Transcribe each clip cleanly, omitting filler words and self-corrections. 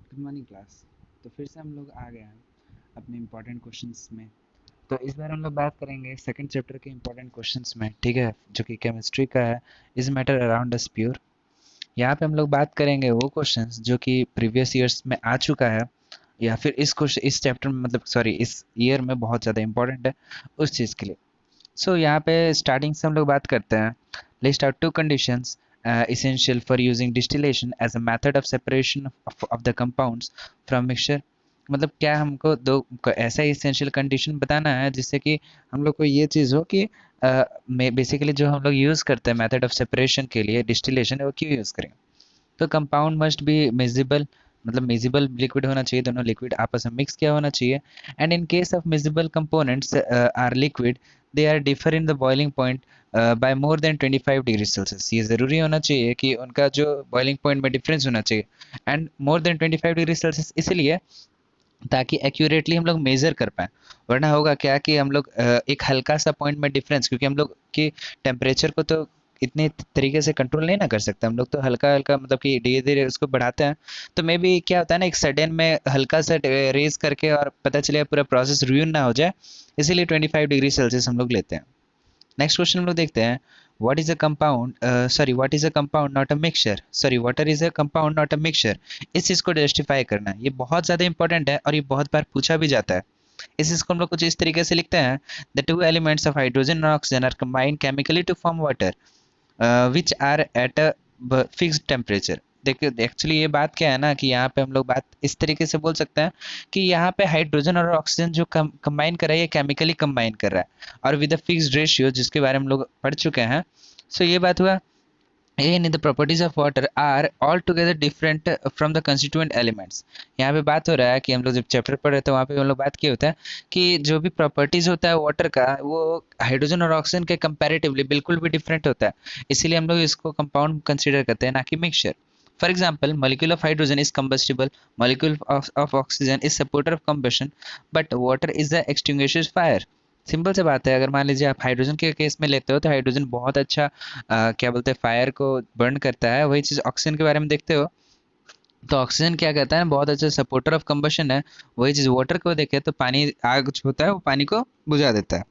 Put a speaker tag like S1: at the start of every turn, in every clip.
S1: Good morning class. तो फिर से हम लोग आ गए हैं अपने इम्पोर्टेंट क्वेश्चंस में। तो इस बार हम लोग बात करेंगे सेकंड चैप्टर के इम्पोर्टेंट क्वेश्चंस में, ठीक है, जो कि केमिस्ट्री का है। Is matter around us pure. यहाँ पे हम लोग बात करेंगे वो क्वेश्चंस जो कि प्रीवियस ईयर्स में आ चुका है, या फिर इस चैप्टर में, मतलब सॉरी, इस ईयर में बहुत ज़्यादा इंपॉर्टेंट है उस चीज़ के लिए। सो यहाँ पे स्टार्टिंग से हम लोग बात करते हैं। List out to conditions essential for using distillation as a method of separation of the compounds from mixture। मतलब क्या हमको दो ऐसा इसेंशियल कंडीशन बताना है जिससे कि हम लोग को ये चीज़ हो कि बेसिकली जो हम लोग यूज़ करते हैं मेथड ऑफ सेपरेशन के लिए डिस्टिलेशन, वो क्यों यूज़ करें। तो कंपाउंड मस्ट बी मिजिबल, मतलब मिजिबल लिक्विड होना चाहिए, दोनों लिक्विड आपस में मिक्स किया होना चाहिए। And in case of miscible components are liquid, they are differ in the boiling point by more than 25 degree Celsius. ये ज़रूरी होना चाहिए कि उनका जो बॉइलिंग पॉइंट में डिफरेंस होना चाहिए, and more than 25 degree Celsius इसलिए ताकि एक्यूरेटली हम लोग मेजर कर पाएँ। वरना होगा क्या कि हम लोग एक हल्का सा पॉइंट में डिफरेंस, क्योंकि हम लोग की टेम्परेचर को तो इतने तरीके से कंट्रोल नहीं ना कर सकते हम लोग, तो हल्का हल्का मतलब कि धीरे धीरे उसको बढ़ाते हैं। तो मे बी क्या होता है ना, एक सडन में हल्का सा रेज करके और पता चले पूरा प्रोसेस ruin ना हो जाए, इसीलिए 25 डिग्री सेल्सियस हम लोग लेते हैं। नेक्स्ट क्वेश्चन हम लोग देखते हैं। What is a compound, what is a compound not a mixture, water is a compound not a mixture. इस चीज को जस्टिफाई करना है, ये बहुत ज्यादा इंपॉर्टेंट है और ये बहुत बार पूछा भी जाता है। इस चीज को हम लोग कुछ इस तरीके से लिखते हैं। The two elements of hydrogen और oxygen are combined chemically to form water which are at a fixed temperature. देखिए एक्चुअली ये बात क्या है ना, कि यहाँ पे हम लोग बात इस तरीके से बोल सकते हैं कि यहाँ पे हाइड्रोजन और ऑक्सीजन जो कंबाइन कर रहा है, ये केमिकली कंबाइन कर रहा है और विद अ फिक्स्ड रेशियो, जिसके बारे में हम लोग पढ़ चुके हैं। सो ये बात हुआ। in the properties of water are altogether different from the constituent elements। यहाँ पे बात हो रहा है कि हम लोग जब चैप्टर पढ़ रहे थे वहाँ पे हम लोग बात किया होता है कि जो भी प्रॉपर्टीज होता है वाटर का, वो हाइड्रोजन और ऑक्सीजन के कंपैरेटिवली बिल्कुल भी डिफरेंट होता है। इसीलिए हम लोग इसको कंपाउंड कंसीडर करते हैं, ना कि mixture. For example, molecule of hydrogen is combustible, molecule of oxygen is supporter of combustion, but water is the extinguishes fire। Simple सी बात है, अगर मान लीजिए आप हाइड्रोजन के केस में लेते हो तो हाइड्रोजन बहुत अच्छा क्या बोलते हैं, फायर को बर्न करता है। वही चीज़ ऑक्सीजन के बारे में देखते हो तो ऑक्सीजन क्या कहता है, बहुत अच्छा सपोर्टर ऑफ कंबशन है। वही चीज़ वाटर को देखें तो पानी, आग जो होता है वो पानी को बुझा देता है।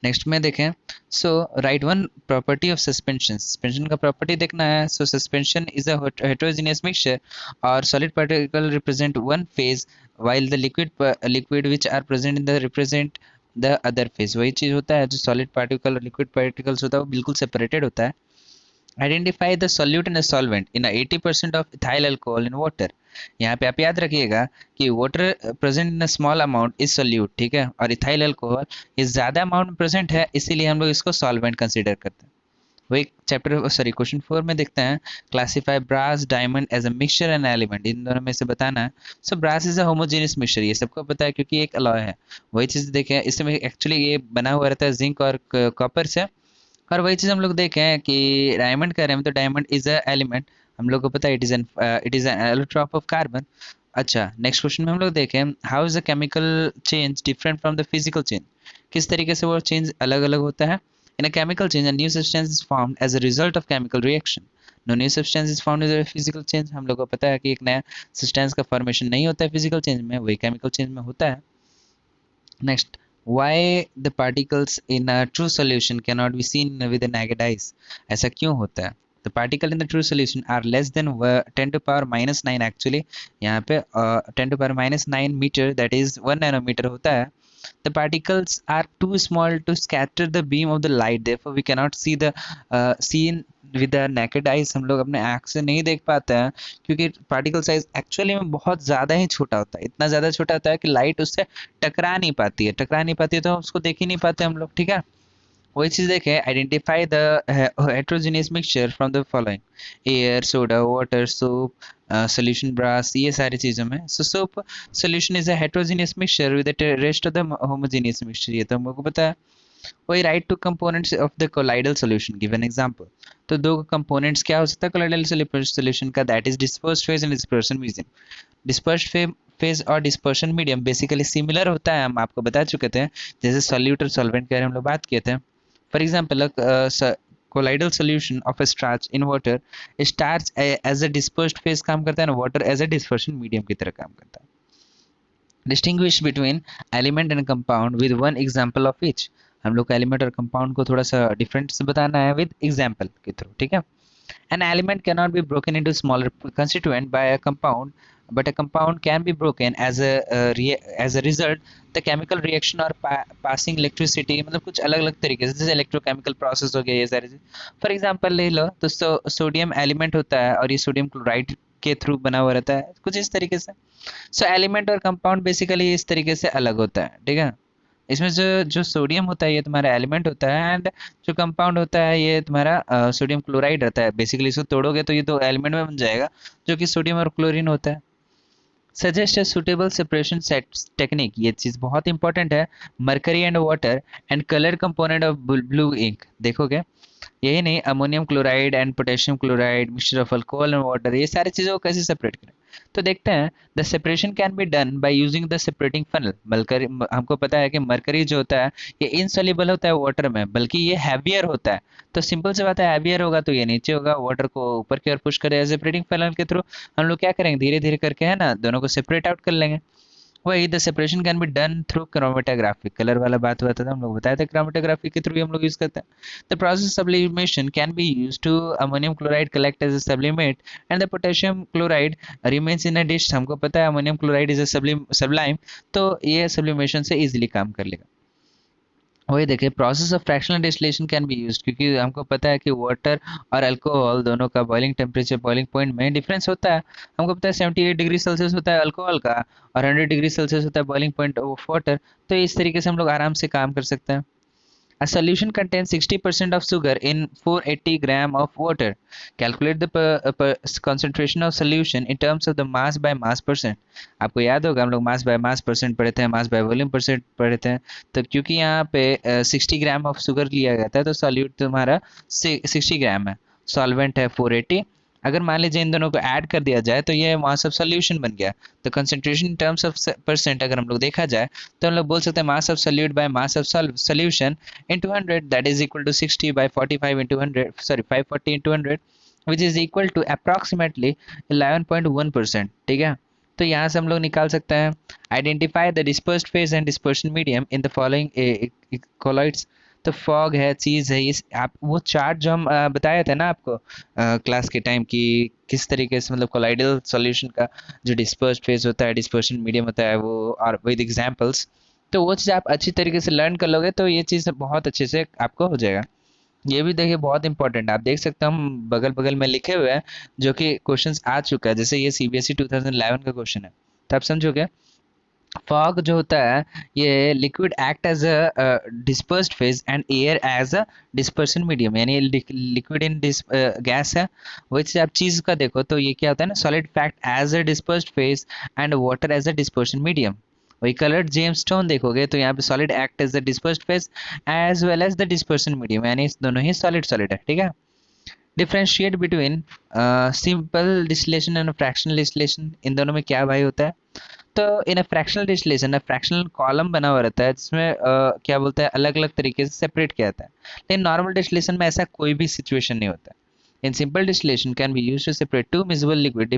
S1: नेक्स्ट में देखें। So write one property of suspension. Suspension का प्रॉपर्टी देखना है। So suspension is a heterogeneous mixture और solid particle represent one phase, while the liquid which are present in the represent the other phase। वही चीज होता है, जो solid particle और लिक्विड पार्टिकल्स होता है वो बिल्कुल सेपरेटेड होता है। Identify the solute in a solvent in 80% of ethyl alcohol in water. यहाँ पे आप याद रखिएगा कि water present in a small amount is solute, ठीक है, और इथाइल अल्कोहल ये ज़्यादा अमाउंट में प्रेजेंट है, इसीलिए हम लोग इसको सॉल्वेंट कंसीडर करते हैं। वही चैप्टर सॉरी क्वेश्चन 4 में देखते हैं। Classify brass diamond as a mixture and element. इन दोनों में से बताना है। So brass is a homogeneous mixture, ये सबको पता है क्योंकि एक अलॉय है। वही चीज़ देखें, इसमें एक्चुअली ये बना हुआ रहता है जिंक और कॉपर से। और वही चीज़ हम लोग देखें कि डायमंड कह रहे हैं तो डायमंड इज अ एलिमेंट, हम लोग को पता है it is an allotrope of carbon. अच्छा, नेक्स्ट क्वेश्चन में हम लोग देखें। How is the chemical change different from the physical change. किस तरीके से वो चेंज अलग अलग होता है। In a chemical change a new substance is formed as a result of chemical reaction. No new substance is found as a physical change. हम लोग को पता है कि एक नया सब्सटेंस का फॉर्मेशन नहीं होता है फिजिकल चेंज में, वही केमिकल चेंज में होता है। Next, why the particles in a true solution cannot be seen with the naked eyes? ऐसा क्यों होता है? The particle in the true solution are less than 10 to power minus 9 actually। यहाँ पे 10 to power minus 9 meter, that is 1 nanometer होता है। The particles are too small to scatter the beam of the light, therefore we cannot see the seen with the naked eyes। हम लोग अपने आँख से नहीं देख पाते हैं क्योंकि पार्टिकल साइज एक्चुअली में बहुत ज़्यादा ही छोटा होता है। इतना ज़्यादा छोटा होता है कि लाइट उससे टकरा नहीं पाती है तो उसको देख ही नहीं पाते हम लोग, ठीक है। वही चीज़ देखें। Identify the heterogeneous mixture from the following. Air, soda, water, soap, solution, brass, ये सारी चीज़ों में। So soap solution is a heterogeneous mixture with the rest of the homogeneous mixture, ये तो हम लोग को पता है। वही write two components of the colloidal solution, give an example. तो दो कंपोनेंट्स क्या हो सकता है कोलाइडल सॉल्यूशन का, that is dispersed phase and dispersion medium. Dispersed phase और डिस्पर्शन मीडियम बेसिकली सिमिलर होता है, हम आपको बता चुके थे। जैसे सॉल्यूट और सॉल्वेंट के बारे में हम लोग बात किए थे। For example colloidal solution of a starch in water, starch as a dispersed phase काम करता है ना, water as a dispersion medium की तरह काम करता है. Distinguish between element and compound with one example of each. हम लोग का element और compound को थोड़ा सा different से बताना है with example के through, ठीक है. An element cannot be broken into smaller constituent by a compound, but a compound can be broken as a result the chemical reaction or passing electricity. मतलब कुछ अलग अलग तरीके से, जैसे electrochemical process हो गया ये सारे. फॉर एग्जांपल ले लो तो सोडियम एलिमेंट होता है और ये सोडियम क्लोराइड के थ्रू बना हुआ रहता है कुछ इस तरीके से. सो एलिमेंट और कंपाउंड बेसिकली इस तरीके से अलग होता है, ठीक है. इसमें जो जो सोडियम होता है ये तुम्हारा एलिमेंट होता है, एंड जो कंपाउंड होता है ये तुम्हारा सोडियम क्लोराइड रहता है. बेसिकली इसको तोड़ोगे तो ये दो एलिमेंट में बन जाएगा जो कि सोडियम और क्लोरीन होता है. Suggest a suitable separation set technique. ये चीज़ बहुत इंपॉर्टेंट है. Mercury and water and colour component of blue ink. देखोगे यही नहीं, ammonium chloride and potassium chloride, mixture of alcohol and water, ये सारी चीज़ों को कैसे सेपरेट करें. तो देखते हैं. The separation can be done by using the separating funnel. Mercury, हमको पता है कि मरकरी जो होता है ये इनसॉल्युबल होता है वाटर में, बल्कि ये हैवियर होता है. तो सिंपल से बात है, हैवियर होगा तो ये नीचे होगा, वाटर को ऊपर की ओर पुश करेगा. सेपरेटिंग फनल के थ्रू हम लोग क्या करेंगे, धीरे धीरे करके है ना दोनों को सेपरेट आउट कर लेंगे. वही the separation can be done through chromatography. Colour वाला बात हुआ था हम लोग बताए थे, क्रोमेटोग्राफी के थ्रू हम लोग यूज करते हैं. The process sublimation can be used to ammonium chloride collect as a sublimate and the potassium chloride remains in a dish. हमको पता है ammonium chloride is a sublime, तो ये सब्लिमेशन से इजीली काम कर लेगा. वही देखिए, process of fractional distillation can be used, क्योंकि हमको पता है कि वाटर और अल्कोहल दोनों का बॉइलिंग टेम्परेचर, बॉइलिंग पॉइंट में डिफरेंस होता है. हमको पता है 78 डिग्री सेल्सियस होता है अल्कोहल का और 100 डिग्री सेल्सियस होता है बॉइलिंग पॉइंट ऑफ वाटर. तो इस तरीके से हम लोग आराम से काम कर सकते हैं. A solution contains 60% of sugar in 480 gram of water. Calculate the concentration of solution in terms of the mass by mass percent. आपको याद होगा हम लोग मास बाय मास परसेंट पढ़े थे, मास बाय वॉल्यूम परसेंट पढ़े थे. तो क्योंकि यहाँ पे 60 ग्राम ऑफ शुगर लिया गया था तो सॉल्यूट तुम्हारा 60 ग्राम है, सॉल्वेंट है 480. अगर मान लीजिए इन दोनों को ऐड कर दिया जाए तो ये मास ऑफ सॉल्यूशन बन गया. तो concentration in terms of percent अगर हम लोग देखा जाए तो हम लोग बोल सकते हैं mass of solute by mass of solution into 100, that is equal to 60 by 45 into 100, sorry 540 into 100, which is equal to approximately 11.1%. ठीक है, तो यहाँ से हम लोग निकाल सकते हैं. Identify the dispersed phase and dispersion medium in the following colloids. तो फॉग है, चीज़ है, इस आप वो चार्ट जो हम बताए थे ना आपको क्लास के टाइम की, किस तरीके से मतलब कोलाइडल सॉल्यूशन का जो डिस्पर्स्ड फेज होता है, डिस्पर्शन मीडियम होता है, वो और विद एग्जांपल्स. तो वो चीज़ आप अच्छी तरीके से लर्न कर लोगे तो ये चीज़ बहुत अच्छे से आपको हो जाएगा. ये भी देखिए बहुत इंपॉर्टेंट, आप देख सकते हो हम बगल बगल में लिखे हुए हैं जो कि क्वेश्चंस आ चुका है. जैसे ये सीबीएसई 2011 का क्वेश्चन है, तो आप समझोगे. फॉग जो होता है ये liquid act as a dispersed phase and air as a dispersion medium, यानी लिक्विड इन गैस है. वैसे आप चीज़ का देखो तो ये क्या होता है ना, solid fact as a dispersed phase and water as a dispersion medium. वही कलर्ड जेमस्टोन देखोगे तो यहाँ पे solid act as the dispersed phase as well as the dispersion medium, यानी दोनों ही सॉलिड सॉलिड है. ठीक है. Differentiate between simple distillation and fractional distillation, इन दोनों में क्या भाई होता है. तो in fractional distillation fractional column बना हुआ रहता है जिसमें क्या बोलते हैं अलग अलग तरीके से सेपरेट किया जाता है. लेकिन नॉर्मल डिस्टिलेशन में ऐसा कोई भी सिचुएशन नहीं होता. In simple distillation can be used to separate two miscible liquid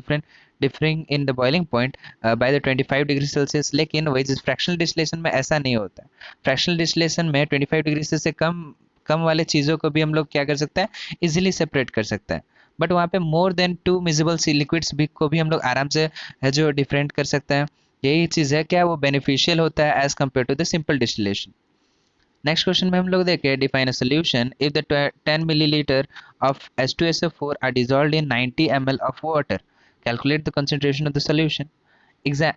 S1: differing in the boiling point by the 25 degree Celsius. लेकिन वही फ्रैक्शनल डिस्टिलेशन में ऐसा नहीं होता. फ्रैक्शनल डिस्टिलेशन में 25 डिग्री से कम वाले चीज़ों को भी हम लोग क्या कर सकते हैं, इजीली सेपरेट कर सकते हैं. बट वहाँ पे मोर देन 2 मिसिबल लिक्विड्स भी को भी हम लोग आराम से है जो डिफरेंट कर सकते हैं. यही चीज़ है क्या, वो बेनिफिशियल होता है as compare to the simple distillation. Next question में हम लोग देखें, define a solution if the 10 millilitre of H2SO4 are dissolved in 90 ml of water. Calculate the concentration of the solution.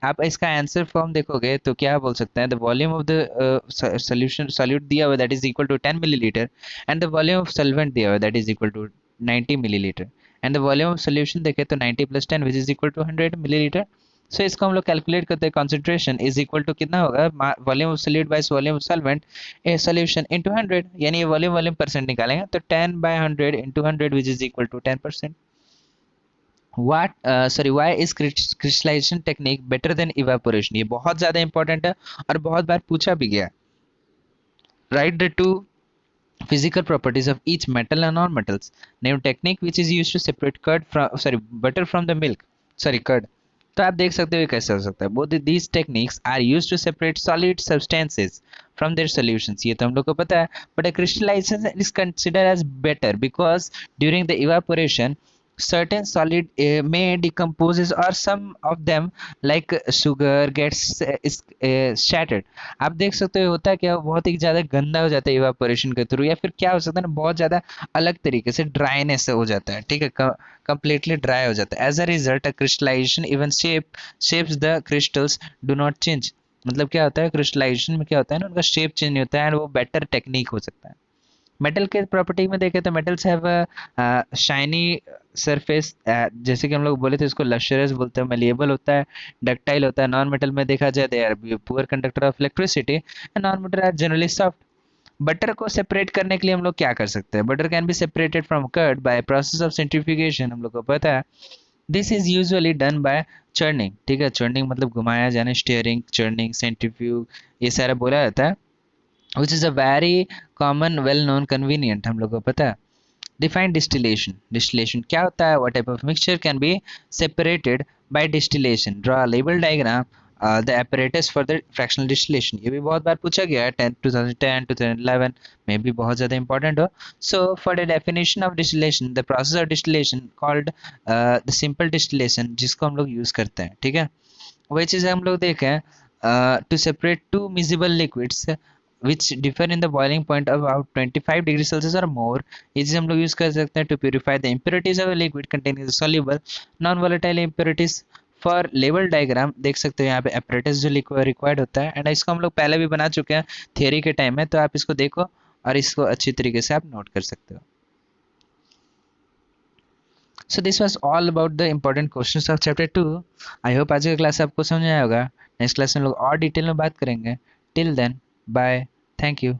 S1: आप इसका आंसर फॉर्म देखोगे तो क्या बोल सकते हैं, the volume of the solution solute दिया हुआ that is equal to 10 millilitre and the volume of solvent दिया हुआ that is equal to 90 millilitre and the volume of solution देखें तो 90 + 10 which is equal to 100 millilitre. So इसको हम लोग calculate करते हैं, कॉन्सेंट्रेशन इज इक्वल टू कितना होगा, volume of solute by volume of solvent a solution into 100, यानी वॉल्यूम परसेंट निकालेंगे तो 10/100 into 100 which is equal to 10%. why is crystallization technique better than evaporation? ये बहुत ज़्यादा इंपॉर्टेंट है और बहुत बार पूछा भी गया. Right the two physical properties of each metal and non-metals. Name technique which is used to separate curd from butter from the milk. Curd. तो आप देख सकते हो ये कैसे हो सकता है. Both these techniques are used to separate solid substances from their solutions. ये तो हम लोग को पता है. But a crystallization is considered as better because during the evaporation certain solid may decomposes or some of them like sugar gets shattered. आप देख सकते हो होता है क्या, बहुत ही ज़्यादा गंदा हो जाता है इवापोरेशन के थ्रू, या फिर क्या हो सकता है ना, बहुत ज़्यादा अलग तरीके से ड्राइनेस हो जाता है. ठीक है, कंप्लीटली ड्राई हो जाता है. As a result a crystallisation even shapes the crystals do not change. मतलब क्या होता है क्रिस्टलाइजेशन में, क्या होता है ना, उनका शेप चेंज नहीं होता है एंड वो बेटर टेक्निक हो सकता है. मेटल के प्रॉपर्टी में देखें तो मेटल्स हैव शाइनी सरफेस. जैसे कि हम लोग बोले थे इसको लश्चरस बोलते हैं, मलिएबल होता है, डक्टाइल होता है. नॉन मेटल में देखा जाए they are poor conductor of electricity and non metal are generally soft. Butter को सेपरेट करने के लिए हम लोग क्या कर सकते हैं? Butter can be separated from curd by process of centrifugation. हम लोग को पता है this is usually done by churning. ठीक है, चर्निंग मतलब घुमाया जाना, स्टीयरिंग, चर्निंग, सेंट्रीफ्यूग, ये सारा बोला जाता है. which is a very common well known convenient. हम लोग को पता है. Define distillation. Distillation क्या होता है? What type of mixture can be separated by distillation? Draw a label diagram. The apparatus for the fractional distillation. ये भी बहुत बार पूछा गया है 2010 2011 में भी बहुत ज़्यादा important हो. So for the definition of distillation, the process of distillation called the simple distillation, जिसको हम लोग use करते हैं. ठीक है, वही चीज़ हम लोग देखें to separate two miscible liquids which differ in the boiling point of about 25 degree Celsius और मोर. ये चीज़ हम लोग यूज़ कर सकते हैं to purify the impurities of a liquid containing the soluble non volatile impurities. For level diagram देख सकते हो यहाँ पे apparatus जो रिक्वायर्ड होता है, एंड इसको हम लोग पहले भी बना चुके हैं थियरी के टाइम में, तो आप इसको देखो और इसको अच्छी तरीके से आप नोट कर सकते हो. So this was all about the important questions of chapter 2. I hope आज का क्लास आपको समझ आया होगा. नेक्स्ट क्लास में लोग और डिटेल में बात करेंगे. Till then bye, thank you.